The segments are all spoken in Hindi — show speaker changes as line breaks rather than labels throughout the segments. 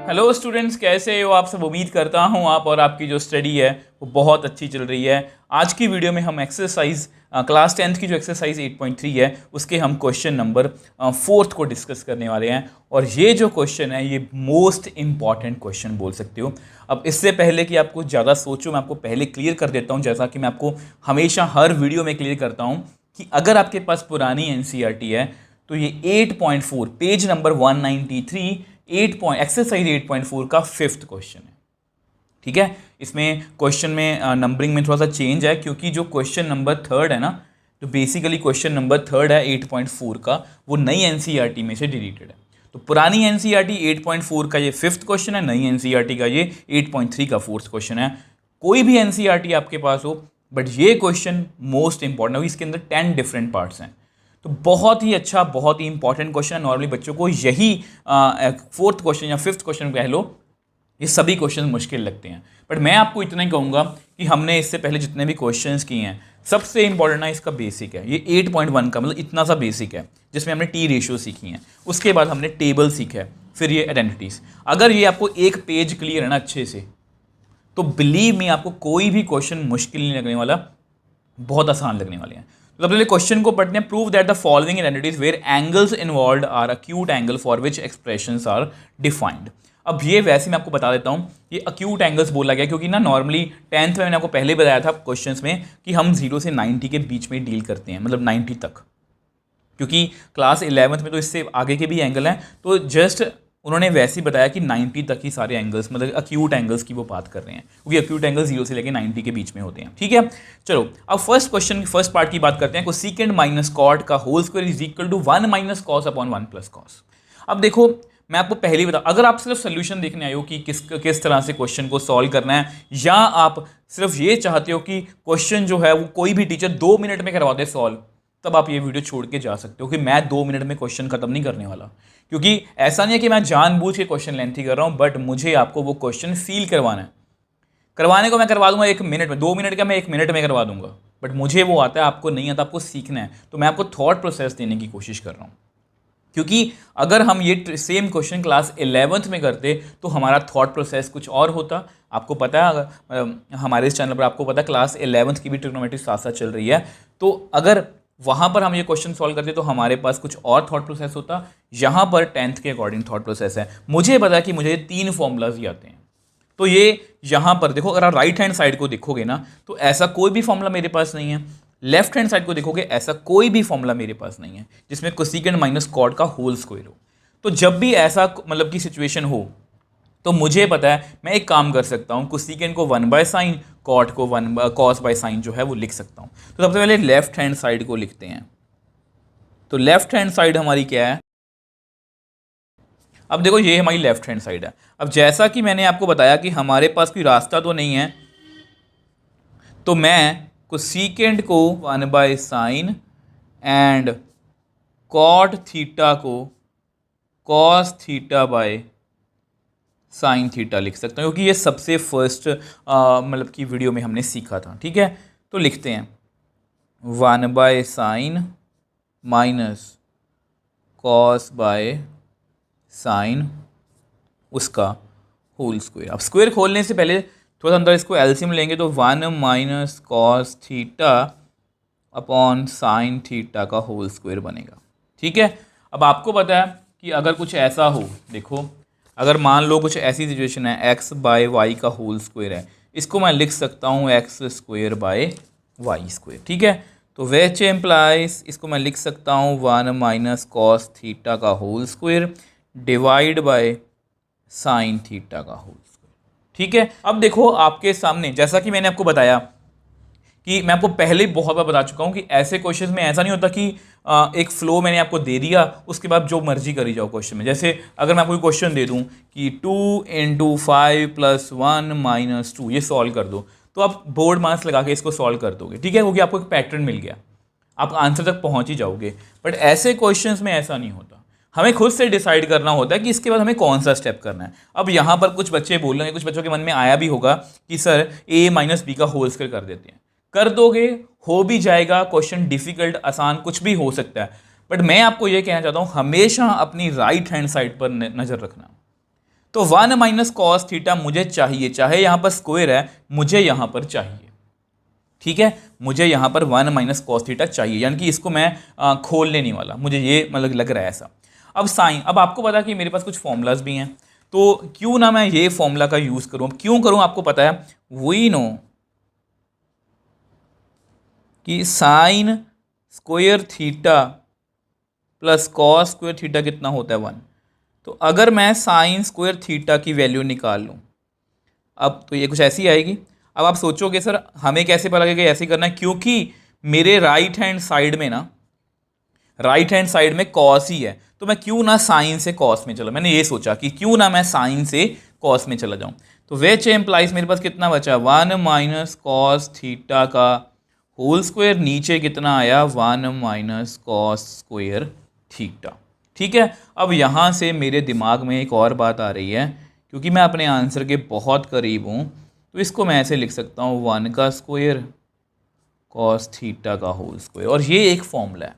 हेलो स्टूडेंट्स, कैसे हो आप सब। उम्मीद करता हूँ आप और आपकी जो स्टडी है वो बहुत अच्छी चल रही है। आज की वीडियो में हम एक्सरसाइज क्लास 10th की जो एक्सरसाइज 8.3 है उसके हम क्वेश्चन नंबर 4 को डिस्कस करने वाले हैं। और ये जो क्वेश्चन है ये मोस्ट इंपॉर्टेंट क्वेश्चन बोल सकते हो। अब इससे पहले कि आपको ज़्यादा सोचो, मैं आपको पहले क्लियर कर देता हूँ, जैसा कि मैं आपको हमेशा हर वीडियो में क्लियर करता हूँ कि अगर आपके पास पुरानी NCERT है तो ये 8.4 पेज नंबर 193 एक्सरसाइज 8.4 का 5th क्वेश्चन है। ठीक है, इसमें क्वेश्चन में नंबरिंग में थोड़ा सा चेंज है क्योंकि जो क्वेश्चन नंबर 3 है ना, जो बेसिकली क्वेश्चन नंबर 3 है 8.4 का, वो नई NCERT में से डिलीटेड है। तो पुरानी NCERT 8.4 का ये 5th क्वेश्चन है, नई NCERT का ये 8.3 का 4th क्वेश्चन है। कोई भी NCERT आपके पास हो, बट ये क्वेश्चन मोस्ट इंपॉर्टेंट है। इसके अंदर 10 डिफरेंट पार्ट्स हैं, तो बहुत ही अच्छा, बहुत ही इंपॉर्टेंट क्वेश्चन है। नॉर्मली बच्चों को यही 4th क्वेश्चन या 5th क्वेश्चन कह लो, ये सभी क्वेश्चन मुश्किल लगते हैं। बट मैं आपको इतना ही कहूँगा कि हमने इससे पहले जितने भी क्वेश्चंस किए हैं, सबसे इंपॉर्टेंट ना इसका बेसिक है। ये 8.1 का मतलब इतना सा बेसिक है जिसमें हमने टी रेशियो सीखी है, उसके बाद हमने टेबल सीखा है, फिर ये आइडेंटिटीज। अगर ये आपको एक पेज क्लियर है ना अच्छे से, तो बिलीव मी आपको कोई भी क्वेश्चन मुश्किल नहीं लगने वाला, बहुत आसान लगने वाले हैं। तो पहले क्वेश्चन को पढ़ते हैं। Prove that the following identities where angles involved are acute angle for which expressions are defined. अब ये वैसे मैं आपको बता देता हूँ, ये अक्यूट एंगल्स बोला गया क्योंकि ना नॉर्मली 10th में मैंने आपको पहले बताया था क्वेश्चंस में कि हम 0 से 90 के बीच में डील करते हैं, मतलब 90 तक, क्योंकि क्लास 11th में तो इससे आगे के भी एंगल हैं। तो जस्ट उन्होंने वैसे ही बताया कि 90 तक ही सारे एंगल्स, मतलब अक्यूट एंगल्स की वो बात कर रहे हैं, क्योंकि अक्यूट एंगल 0 से लेकर 90 के बीच में होते हैं। ठीक है, चलो अब फर्स्ट क्वेश्चन फर्स्ट पार्ट की बात करते हैं। कोसेकेंड माइनस कॉट का whole square is equal to 1 minus cos upon 1 plus cos. अब देखो, मैं आपको पहले ही बता, अगर आप सिर्फ सोल्यूशन देखने आए हो कि किस तरह से क्वेश्चन को सॉल्व करना है, या आप सिर्फ ये चाहते हो कि क्वेश्चन जो है वो कोई भी टीचर 2 मिनट में करवा दे सॉल्व, तब आप ये वीडियो छोड़ के जा सकते हो कि मैं 2 मिनट में क्वेश्चन खत्म नहीं करने वाला। क्योंकि ऐसा नहीं है कि मैं जानबूझ के क्वेश्चन लेंथी कर रहा हूं, बट मुझे आपको वो क्वेश्चन फील करवाना है। करवाने को मैं करवा दूंगा 1 मिनट में, 2 मिनट का मैं 1 मिनट में करवा दूंगा, बट मुझे वो आता है, आपको नहीं आता, आपको सीखना है। तो मैं आपको थॉट प्रोसेस देने की कोशिश कर रहा हूँ, क्योंकि अगर हम ये सेम क्वेश्चन क्लास 11th में करते तो हमारा थॉट प्रोसेस कुछ और होता। आपको पता है, अगर हमारे इस चैनल पर आपको पता है क्लास 11th की भी ट्रिग्नोमेट्री साथ साथ चल रही है, तो अगर वहाँ पर हम ये क्वेश्चन सॉल्व करते तो हमारे पास कुछ और थॉट प्रोसेस होता। यहाँ पर 10th के अकॉर्डिंग थॉट प्रोसेस है। मुझे पता है कि मुझे 3 फॉर्मूलाज ही आते हैं, तो ये यहाँ पर देखो, अगर आप राइट हैंड साइड को देखोगे ना, तो ऐसा कोई भी फॉर्मूला मेरे पास नहीं है। लेफ्ट हैंड साइड को देखोगे, ऐसा कोई भी फॉर्मूला मेरे पास नहीं है जिसमें कोसेकेंड माइनस कॉट का होल स्क्वायर हो। तो जब भी ऐसा मतलब की सिचुएशन हो, तो मुझे पता है मैं एक काम कर सकता हूँ, कोसेकेंड को 1 बाय साइन, कॉट को 1 कॉस बाय साइन जो है वो लिख सकता हूँ। तो सबसे पहले लेफ्ट हैंड साइड को लिखते हैं। तो लेफ्ट हैंड साइड हमारी क्या है, अब देखो ये हमारी लेफ्ट हैंड साइड है। अब जैसा कि मैंने आपको बताया कि हमारे पास कोई रास्ता तो नहीं है, तो मैं कोसेकेंड को 1 by sine and cot theta को cos theta by sine theta लिख सकता हूँ, क्योंकि ये सबसे फर्स्ट मतलब की वीडियो में हमने सीखा था। ठीक है, तो लिखते हैं 1 by sign minus cos by sine उसका होल स्क्वायर। अब स्क्वायर खोलने से पहले थोड़ा सा अंदर इसको एलसीएम लेंगे, तो 1 minus cos theta upon sine theta का होल स्क्वायर बनेगा। ठीक है, अब आपको पता है कि अगर कुछ ऐसा हो, देखो अगर मान लो कुछ ऐसी सिचुएशन है, x बाय वाई का होल स्क्वायर है, इसको मैं लिख सकता हूँ X square by Y square. ठीक है, तो विच एम्प्लाइज, इसको मैं लिख सकता हूँ 1 माइनस कॉस थीटा का whole square divide by sine theta का होल स्क्वायर। ठीक है, अब देखो आपके सामने, जैसा कि मैंने आपको बताया कि मैं आपको पहले ही बहुत बार बता चुका हूँ कि ऐसे क्वेश्चन में ऐसा नहीं होता कि एक फ्लो मैंने आपको दे दिया, उसके बाद जो मर्जी करी जाओ क्वेश्चन में। जैसे अगर मैं आपको क्वेश्चन दे दूँ कि 2 × 5 + 1 - 2 ये सॉल्व कर दो, तो आप बोर्ड मार्क्स लगा के इसको सॉल्व कर दोगे। ठीक है, क्योंकि आपको एक पैटर्न मिल गया, आप आंसर तक पहुँच ही जाओगे। बट ऐसे क्वेश्चन में ऐसा नहीं होता, हमें खुद से डिसाइड करना होता है कि इसके बाद हमें कौन सा स्टेप करना है। अब यहाँ पर कुछ बच्चे बोल रहे हैं, कुछ बच्चों के मन में आया भी होगा कि सर a - b का होल स्क्वायर कर देते हैं। कर दोगे, हो भी जाएगा, क्वेश्चन डिफिकल्ट आसान कुछ भी हो सकता है, बट मैं आपको ये कहना चाहता हूँ हमेशा अपनी राइट हैंड साइड पर नज़र रखना। तो 1 माइनस कॉस थीटा मुझे चाहिए, चाहे यहाँ पर स्क्वायर है, मुझे यहाँ पर चाहिए, ठीक है, मुझे यहाँ पर 1 माइनस कॉस थीटा चाहिए, यानी कि इसको मैं खोलने नहीं वाला, मुझे ये मतलब लग रहा है ऐसा। अब साइन, अब आपको पता है कि मेरे पास कुछ फॉर्मूलाज भी हैं, तो क्यों ना मैं ये फॉर्मूला का यूज़ करूँ। क्यों करूँ आपको पता है, वी नो कि sine square theta plus cos square theta कितना होता है 1। तो अगर मैं साइन स्क्वायर थीटा की वैल्यू निकाल लूँ, अब तो ये कुछ ऐसी आएगी। अब आप सोचोगे सर हमें कैसे पता लगेगा ऐसे करना है, क्योंकि मेरे राइट हैंड साइड में ना, राइट हैंड साइड में कॉस ही है, तो मैं क्यों ना साइन से कॉस में चला, मैंने ये सोचा कि क्यों ना मैं साइन से कॉस में चला जाऊं। तो विच एम्प्लाइज मेरे पास कितना बचा, 1 माइनस कॉस थीटा का होल स्क्वायर, नीचे कितना आया 1 माइनस कॉस स्क्वायर थीटा। ठीक है, अब यहाँ से मेरे दिमाग में एक और बात आ रही है, क्योंकि मैं अपने आंसर के बहुत करीब हूँ, तो इसको मैं ऐसे लिख सकता हूँ 1 का स्क्वायर कॉस थीटा का होल स्क्वायर, और ये एक फॉर्मूला है।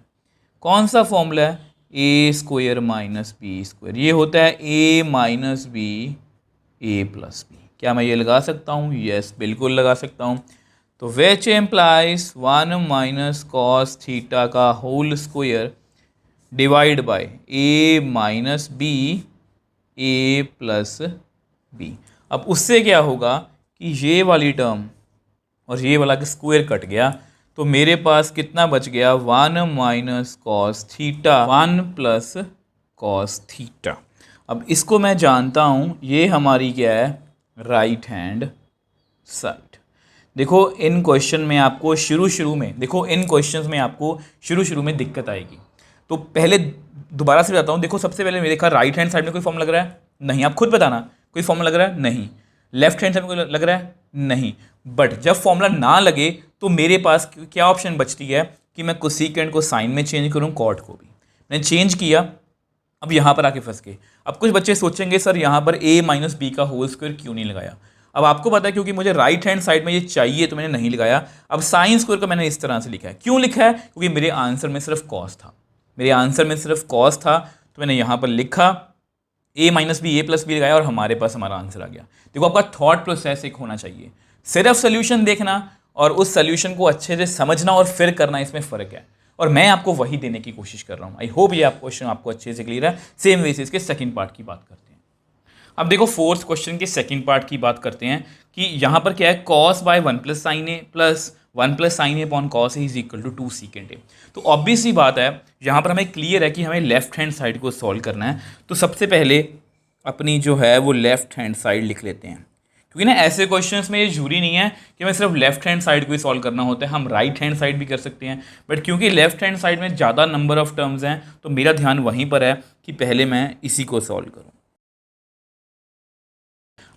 कौन सा फॉर्मूला है, A square minus B square, ये होता है ए minus B A plus B. क्या मैं ये लगा सकता हूँ, यस बिल्कुल लगा सकता हूँ। तो which implies 1 minus cos theta का whole square divide by A minus B A plus B. अब उससे क्या होगा कि ये वाली टर्म और ये वाला स्क्वायर कट गया, तो मेरे पास कितना बच गया, 1 minus cos theta 1 plus cos theta. अब इसको मैं जानता हूँ, ये हमारी क्या है, राइट हैंड साइड। देखो इन क्वेश्चन में आपको शुरू में, देखो इन क्वेश्चंस में आपको शुरू में दिक्कत आएगी। तो पहले दोबारा से बताता हूँ, देखो सबसे पहले मेरे देखा राइट हैंड साइड में कोई फॉर्म लग रहा है, नहीं, आप खुद बताना कोई फॉर्म लग रहा है, नहीं। लेफ्ट हैंड साइड में कोई लग रहा है, नहीं। बट जब फॉर्मूला ना लगे तो मेरे पास क्या ऑप्शन बचती है कि मैं कोसेकेंट को साइन में चेंज करूँ, कॉट को भी। मैंने चेंज किया, अब यहाँ पर आके फंस गए। अब कुछ बच्चे सोचेंगे सर यहाँ पर a माइनस बी का होल स्क्वायर क्यों नहीं लगाया। अब आपको पता है क्योंकि मुझे राइट हैंड साइड में ये चाहिए, तो मैंने नहीं लगाया। अब साइन स्क्वायर को मैंने इस तरह से लिखा है, क्यों लिखा है, क्योंकि मेरे आंसर में सिर्फ कॉस था, मेरे आंसर में सिर्फ कॉस था, तो मैंने यहाँ पर लिखा a minus B A plus B लगाया, और हमारे पास हमारा आंसर आ गया। देखो आपका थॉट प्रोसेस एक होना चाहिए, सिर्फ सोल्यूशन देखना और उस सोल्यूशन को अच्छे से समझना और फिर करना, इसमें फ़र्क है, और मैं आपको वही देने की कोशिश कर रहा हूँ। आई होप ये आप क्वेश्चन आपको अच्छे से क्लियर है। सेम वे से इसके सेकंड पार्ट की बात करते हैं। अब देखो फोर्थ क्वेश्चन के सेकंड पार्ट की बात करते हैं कि यहाँ पर क्या है, cos by 1 plus sine A plus 1 plus sine A upon cos A is equal to 2 secant A. तो ऑब्वियस सी बात है, यहाँ पर हमें क्लियर है कि हमें लेफ्ट हैंड साइड को सॉल्व करना है। तो सबसे पहले अपनी जो है वो लेफ्ट हैंड साइड लिख लेते हैं, क्योंकि ना ऐसे क्वेश्चंस में ये जरूरी नहीं है कि हमें सिर्फ लेफ्ट हैंड साइड को ही सॉल्व करना होता है, हम राइट हैंड साइड भी कर सकते हैं। बट क्योंकि लेफ्ट हैंड साइड में ज़्यादा नंबर ऑफ टर्म्स हैं, तो मेरा ध्यान वहीं पर है कि पहले मैं इसी को सॉल्व करूँ।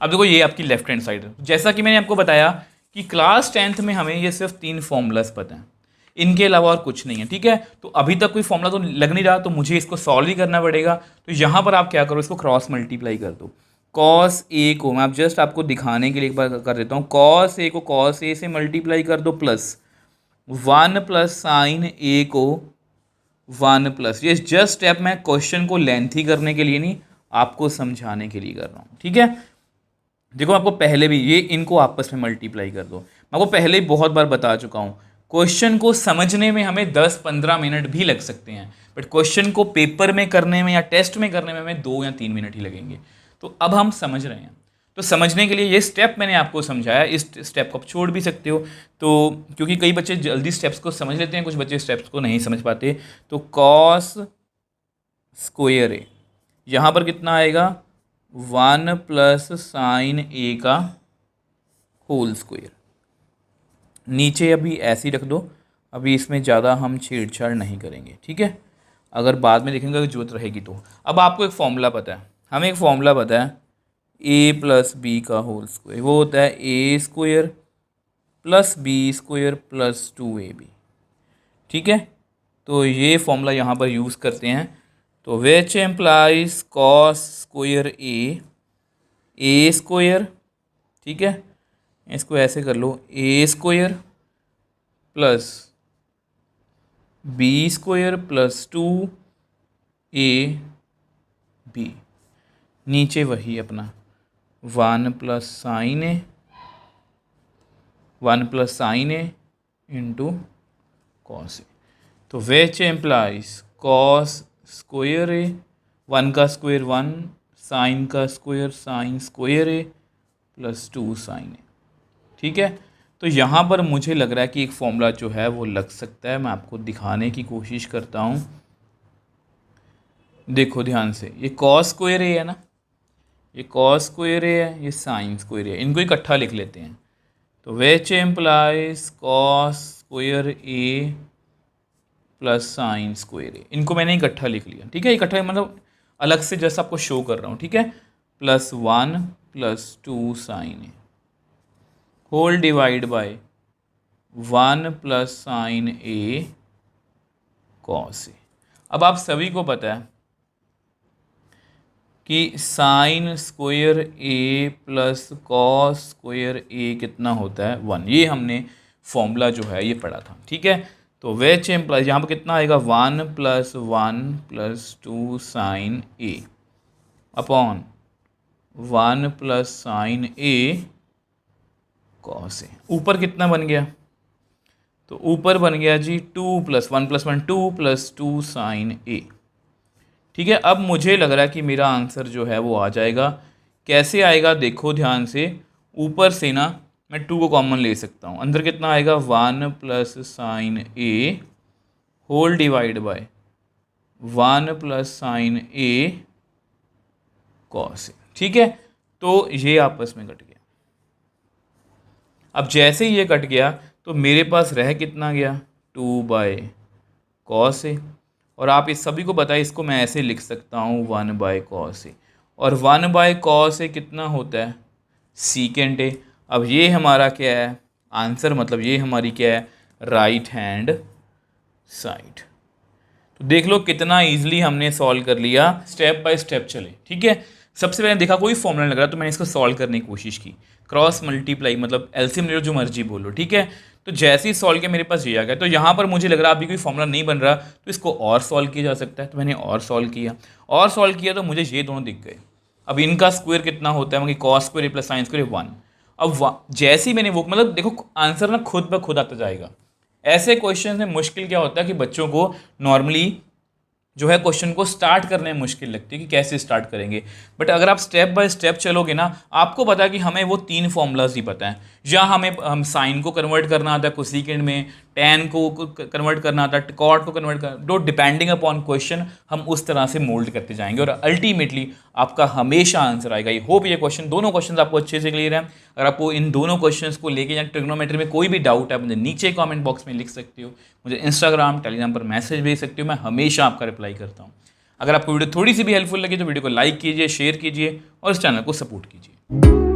अब देखो ये आपकी लेफ्ट हैंड साइड है, जैसा कि मैंने आपको बताया कि क्लास 10th में हमें ये सिर्फ 3 फॉर्मूलाज पता हैं, इनके अलावा और कुछ नहीं है। ठीक है, तो अभी तक कोई फॉर्मूला तो लग नहीं रहा, तो मुझे इसको सॉल्व ही करना पड़ेगा। तो यहाँ पर आप क्या करो, इसको क्रॉस मल्टीप्लाई कर दो। कॉस ए को मैं जस्ट आपको दिखाने के लिए एक बार कर देता हूँ, कॉस ए को कॉस ए से मल्टीप्लाई कर दो, प्लस 1 प्लस साइन ए को 1 प्लस, ये जस्ट स्टेप मैं क्वेश्चन को लेंथी करने के लिए नहीं, आपको समझाने के लिए कर रहा हूँ। ठीक है, देखो आपको पहले भी ये इनको आपस में मल्टीप्लाई कर दो, मैं आपको पहले ही बहुत बार बता चुका हूँ, क्वेश्चन को समझने में हमें 10-15 मिनट भी लग सकते हैं, बट क्वेश्चन को पेपर में करने में या टेस्ट में करने में हमें 2 या 3 मिनट ही लगेंगे। तो अब हम समझ रहे हैं, तो समझने के लिए ये स्टेप मैंने आपको समझाया, इस स्टेप को आप छोड़ भी सकते हो। तो क्योंकि कई बच्चे जल्दी स्टेप्स को समझ लेते हैं, कुछ बच्चे स्टेप्स को नहीं समझ पाते। तो कॉस स्क्वायर ए, यहाँ पर कितना आएगा, 1 प्लस साइन ए का होल स्क्वायर, नीचे अभी ऐसे ही रख दो, अभी इसमें ज़्यादा हम छेड़छाड़ नहीं करेंगे। ठीक है, अगर बाद में देखेंगे अगर जरूरत रहेगी तो। अब आपको एक फॉर्मूला पता है, हमें एक फॉर्मूला पता है, ए प्लस बी का होल स्क्वायर, वो होता है A square plus B square plus 2ab। ठीक है, तो ये फॉर्मूला यहाँ पर यूज़ करते हैं। तो which implies cos square A square, ठीक है, इसको ऐसे कर लो, A square plus B square plus 2ab। नीचे वही अपना 1 plus sine A, 1 plus sine A into cos A. तो which implies cos square A, 1 का स्क्वायर 1, साइन का square sine square A plus 2 sine A. ठीक है, तो यहाँ पर मुझे लग रहा है कि एक फॉर्मूला जो है वो लग सकता है। मैं आपको दिखाने की कोशिश करता हूँ। देखो ध्यान से, ये कॉस स्क्वायर ए है ना, ये कॉस स्क्वायर ए है, ये साइन स्क्वायर है, इनको इकट्ठा लिख लेते हैं। तो which implies cos square A plus sine square A, इनको मैंने इकट्ठा लिख लिया। ठीक है, इकट्ठा मतलब अलग से जैसा आपको शो कर रहा हूँ। ठीक है, plus 1 plus 2 sine A whole divide by 1 plus sine A cos A. अब आप सभी को पता है कि sine square A plus cos square A कितना होता है 1। ये हमने फॉर्मूला जो है ये पढ़ा था। ठीक है, तो विच एम्प्लाइज यहाँ पर कितना आएगा 1 plus 1 plus 2 sine A upon 1 plus sine A cos ए। ऊपर कितना बन गया, तो ऊपर बन गया जी 2 plus 1 plus 1 2 plus 2 sine A. ठीक है, अब मुझे लग रहा है कि मेरा आंसर जो है वो आ जाएगा। कैसे आएगा देखो ध्यान से, ऊपर से ना मैं 2 को कॉमन ले सकता हूँ, अंदर कितना आएगा 1 plus sine A whole divide by 1 plus sine A cos A. ठीक है, तो ये आपस में कट गया। अब जैसे ही ये कट गया तो मेरे पास रह कितना गया 2 बाय कॉस ए, और आप इस सभी को बताइए, इसको मैं ऐसे लिख सकता हूँ 1 बाय कॉस ए, और 1 बाय कॉस ए कितना होता है सीकेंट ए। अब ये हमारा क्या है आंसर, मतलब ये हमारी क्या है राइट हैंड साइड। तो देख लो कितना इजीली हमने सॉल्व कर लिया, स्टेप बाय स्टेप चले। ठीक है, सबसे पहले देखा कोई फॉर्मूला लग रहा तो मैंने इसको सॉल्व करने की कोशिश की, क्रॉस मल्टीप्लाई मतलब एलसीएम ले लो जो मर्जी बोलो। ठीक है, तो जैसे ही सॉल्व किया मेरे पास ये आ गया। तो यहाँ पर मुझे लग रहा अभी कोई फॉर्मूला नहीं बन रहा तो इसको और सॉल्व किया जा सकता है। तो मैंने और सॉल्व किया तो मुझे ये दोनों दिख गए। अब इनका स्क्वायर कितना होता है, मतलब cos square plus sine square 1। अब जैसे ही मैंने वो मतलब देखो आंसर ना खुद ब खुद आता जाएगा। ऐसे क्वेश्चन में मुश्किल क्या होता है कि बच्चों को नॉर्मली जो है क्वेश्चन को स्टार्ट करने में मुश्किल लगती है कि कैसे स्टार्ट करेंगे। बट अगर आप स्टेप बाय स्टेप चलोगे ना, आपको पता है कि हमें वो 3 फॉर्मूलाज ही पता है। या हम साइन को कन्वर्ट करना आता है कोसेकेंड में, टैन को कन्वर्ट करना आता है, कॉट को कन्वर्ट करना, तो डिपेंडिंग अपॉन क्वेश्चन हम उस तरह से मोल्ड करते जाएंगे और अल्टीमेटली आपका हमेशा आंसर आएगा। आई होप ये क्वेश्चन दोनों क्वेश्चन आपको अच्छे से क्लियर है। अगर आपको इन दोनों क्वेश्चंस को लेके या ट्रिग्नोमेट्री में कोई भी डाउट है मुझे नीचे कमेंट बॉक्स में लिख सकते हो, मुझे इंस्टाग्राम टेलीग्राम पर मैसेज भेज सकते हो, मैं हमेशा आपका रिप्लाई करता हूँ। अगर आपको वीडियो थोड़ी सी भी हेल्पफुल लगी तो वीडियो को लाइक कीजिए, शेयर कीजिए और इस चैनल को सपोर्ट कीजिए।